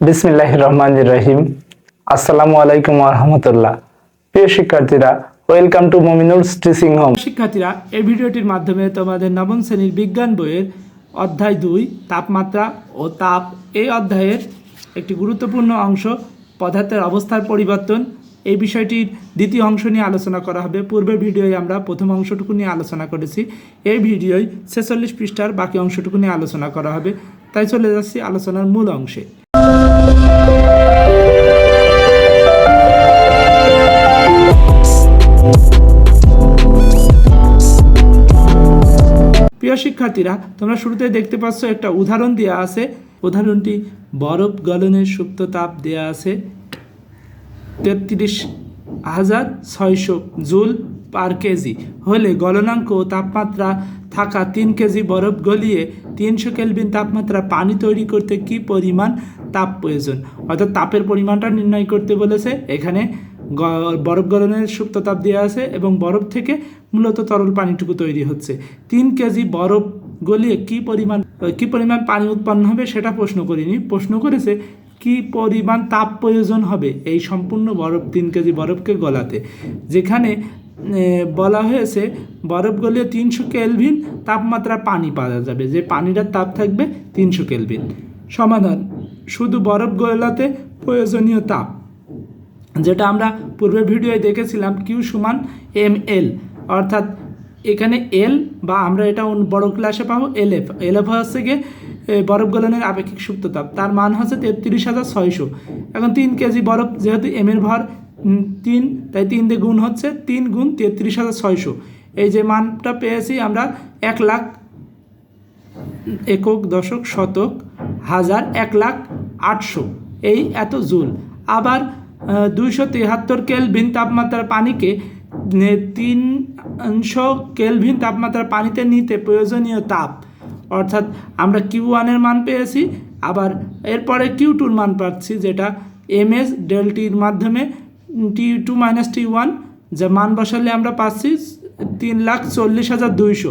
বিসমিল্লাহির রহমানির রহিম। আসসালামু আলাইকুম ওয়া রাহমাতুল্লাহ। প্রিয় শিক্ষার্থীরা, ওয়েলকাম টু মুমিনুলস টিচিং হোম। শিক্ষার্থীরা, এই ভিডিওটির মাধ্যমে তোমাদের নবম শ্রেণীর বিজ্ঞান বইয়ের অধ্যায় 2 তাপমাত্রা ও তাপ এই অধ্যায়ের একটি গুরুত্বপূর্ণ অংশ পদার্থের অবস্থার পরিবর্তন এই বিষয়টির দ্বিতীয় অংশ নিয়ে আলোচনা করা হবে। পূর্বের ভিডিওয় আমরা প্রথম অংশটুকু নিয়ে আলোচনা করেছি। এই ভিডিওয় 46 পৃষ্ঠার বাকি অংশটুকু নিয়ে আলোচনা করা হবে। তাই চলে যাচ্ছি আলোচনার মূল অংশে। প্রিয় শিক্ষার্থীরা, তোমরা শুরুতে দেখতে পাচ্ছ একটা উদাহরণ দেওয়া আছে। উদাহরণটি বরফ গলনের সুপ্ত তাপ দেওয়া আছে 33,600 জুল পার কেজি হলে গলনাঙ্ক ও তাপমাত্রা থাকা 3 কেজি বরফ গলিয়ে 300 কেলভিন তাপমাত্রা পানি তৈরি করতে কি পরিমাণ তাপ প্রয়োজন। অর্থাৎ তাপের পরিমাণটা নির্ণয় করতে বলেছে। এখানে বরফ গলনের সুপ্ত তাপ দেওয়া আছে এবং বরফ থেকে মূলত তরল পানিটুকু তৈরি হচ্ছে। 3 কেজি বরফ গলিয়ে কি পরিমাণ পানি উৎপন্ন হবে সেটা প্রশ্ন করিনি। প্রশ্ন করেছে কি পরিমাণ তাপ প্রয়োজন হবে এই সম্পূর্ণ 3 কেজি বরফকে গলাতে। যেখানে বলা হয়েছে বরফ গলিয়ে 300 কেলভিন তাপমাত্রা পানি পাওয়া যাবে, যে পানিটার তাপ থাকবে 300 কেলভিন। সমাধান: শুধু বরফ গলাতে প্রয়োজনীয় তাপ, যেটা আমরা পূর্বের ভিডিওয়ে দেখেছিলাম, কিউ সমান ml। অর্থাৎ এখানে এল বা আমরা এটা বড় ক্লাসে পাবো এলএফ হচ্ছে গিয়ে বরফ গলনের আপেক্ষিক সুপ্ত তাপ, তার মান হচ্ছে 33,600। এখন 3 কেজি বরফ, যেহেতু এম এর ভর 3, তাই 3 দিয়ে গুণ হচ্ছে 3 গুণ 33,600। এই যে মানটা পেয়েছি আমরা 1 লাখ, একক, দশক, শতক, হাজার, 1,08,000 এই এত জুল। আবার 273 কেলভিন তাপমাত্রার পানিকে 300 কেলভিন তাপমাত্রার পানিতে নিতে প্রয়োজনীয় তাপ, অর্থাৎ আমরা Q1 এর মান পেয়েছি। আবার এরপরে Q2 এর মান পাচ্ছি, যেটা MS ডেলটির মাধ্যমে T2 - T1, যা মান বসালে আমরা পাচ্ছি 3,40,200।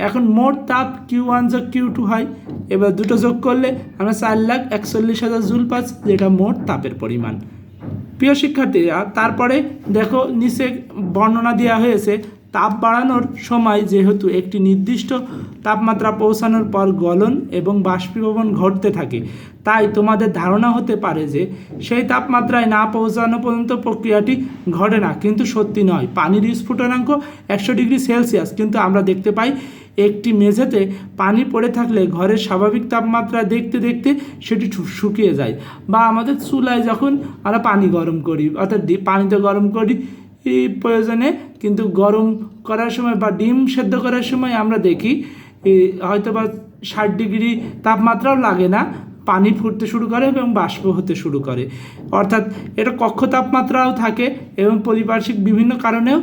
এখন মোট তাপ Q1 যোগ Q2 হয়, এবার দুটো যোগ করলে আমরা 4,41,000 জুল পাচ্ছি, যেটা মোট তাপের পরিমাণ। প্রিয় শিক্ষার্থীরা, তারপরে দেখো নিচে বর্ণনা দেওয়া হয়েছে তাপ বাড়ানোর সময় যেহেতু একটি নির্দিষ্ট তাপমাত্রা পৌঁছানোর পর গলন এবং বাষ্পীভবন ঘটতে থাকে, তাই তোমাদের ধারণা হতে পারে যে সেই তাপমাত্রায় না পৌঁছানো পর্যন্ত প্রক্রিয়াটি ঘটে না, কিন্তু সত্যি নয়। পানির স্ফুটনাঙ্ক 100 ডিগ্রি সেলসিয়াস, কিন্তু আমরা দেখতে পাই একটি মেঝেতে পানি পড়ে থাকলে ঘরের স্বাভাবিক তাপমাত্রা দেখতে দেখতে সেটি শুকিয়ে যায়। বা আমাদের চুলায় যখন আমরা পানি গরম করি, অর্থাৎ পানিতে গরম করি প্রয়োজনে, কিন্তু গরম করার সময় বা ডিম সেদ্ধ করার সময় আমরা দেখি হয়তো বা 60 ডিগ্রি তাপমাত্রাও লাগে না, পানি ফুটতে শুরু করে এবং বাষ্প হতে শুরু করে। অর্থাৎ এটা কক্ষ তাপমাত্রাও থাকে এবং পারিপার্শ্বিক বিভিন্ন কারণেও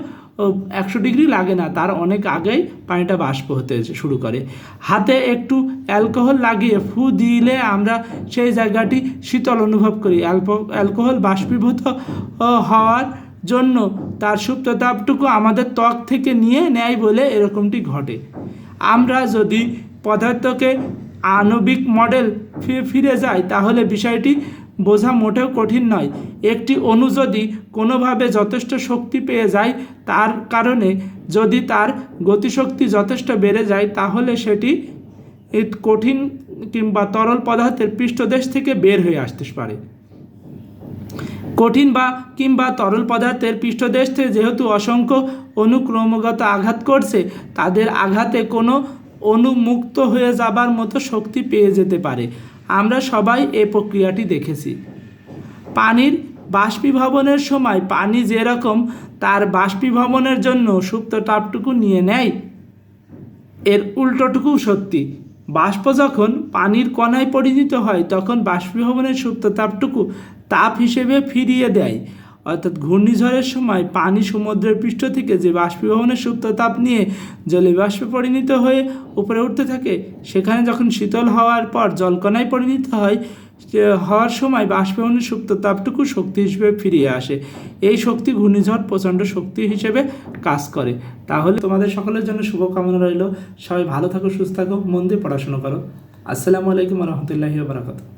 100 ডিগ্রি লাগে না, তার অনেক আগেই পানিটা বাষ্প হতে শুরু করে। হাতে একটু অ্যালকোহল লাগিয়ে ফু দিলে আমরা সেই জায়গাটি শীতল অনুভব করি। অ্যালকোহল বাষ্পীভূত হওয়ার জন্য তার সুপ্ত তাপটুকু আমাদের ত্বক থেকে নিয়ে নেয় বলে এরকমটি ঘটে। আমরা যদি পদার্থকে আণবিক মডেল ফিরে যাই, তাহলে বিষয়টি বোঝা মোটেও কঠিন নয়। একটি অণু যদি কোনোভাবে যথেষ্ট শক্তি পেয়ে যায়, তার কারণে যদি তার গতিশক্তি যথেষ্ট বেড়ে যায়, তাহলে সেটি কঠিন কিংবা তরল পদার্থের পৃষ্ঠদেশ থেকে বের হয়ে আসতে পারে। কঠিন কিংবা তরল পদার্থের পৃষ্ঠদেশ থেকে যেহেতু অসংখ্য অণু ক্রমাগত আঘাত করছে, তাদের আঘাতে কোনো অণু মুক্ত হয়ে যাবার মতো শক্তি পেয়ে যেতে পারে। আমরা সবাই এই প্রক্রিয়াটি দেখেছি। পানির বাষ্পীভবনের সময় পানি যেরকম তার বাষ্পীভবনের জন্য সুপ্ত তাপটুকু নিয়ে নেয়, এর উল্টোটুকু সত্যি। বাষ্প যখন পানির কণায় পরিণত হয়, তখন বাষ্পীভবনের সুপ্ত তাপটুকু তাপ হিসেবে ফিরিয়ে দেয়। অর্থাৎ ঘূর্ণিঝড়ের সময় পানি সমুদ্রের পৃষ্ঠ থেকে যে বাষ্পীভবনের সুপ্ত তাপ নিয়ে জলে বাষ্পে পরিণত হয়ে উপরে উঠতে থাকে, সেখানে যখন শীতল হওয়ার পর জলকণায় পরিণত হওয়ার সময় বাষ্পীভবনের সুপ্ত তাপটুকু শক্তি হিসেবে ফিরিয়ে আসে। এই শক্তি ঘূর্ণিঝড় প্রচণ্ড শক্তি হিসেবে কাজ করে। তাহলে তোমাদের সকলের জন্য শুভকামনা রইল। সবাই ভালো থাকো, সুস্থ থাকো, মন দিয়ে পড়াশোনা করো। আসসালামু আলাইকুম ওয়া রাহমাতুল্লাহি ওয়া বারাকাতুহু।